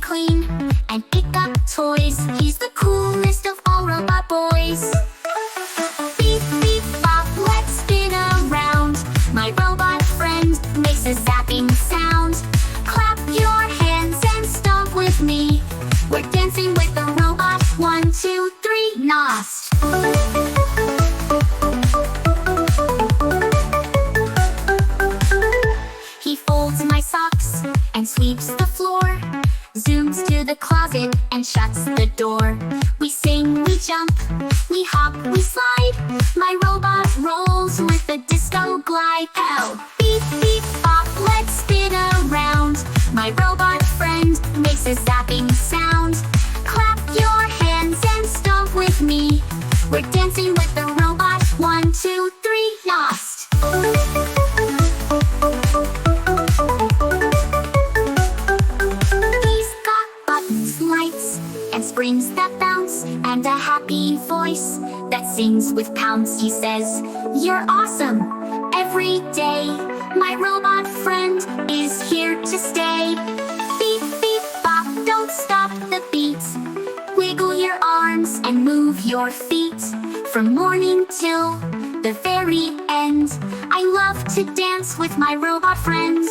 clean and pick up toys. He's the coolest of all robot boys. Beep, beep, bop, let's spin around. My robot friend makes a zapping sound. Clap your hands and stomp with me. We're dancing with the robot. 1, 2, 3, Nost. He folds my socks and sweeps the floor, zooms to the closet and shuts the door. We sing, we jump, we hop, we slide. My robot rolls with a disco glide. Ow! Beep, beep, bop, let's spin around. My robot friend makes a zapping sound. Clap your hands and stomp with me. We're dancing with the robot. 1, 2, 3, Nost. He's got buttons, lights, and springs that bounce, and a happy voice that sings with pounce. He says, "You're awesome every day. My robot friend is here to stay." Beep, beep, bop, don't stop the beat. Wiggle your arms and move your feet. From morning till the very end, I love to dance with my robot friends.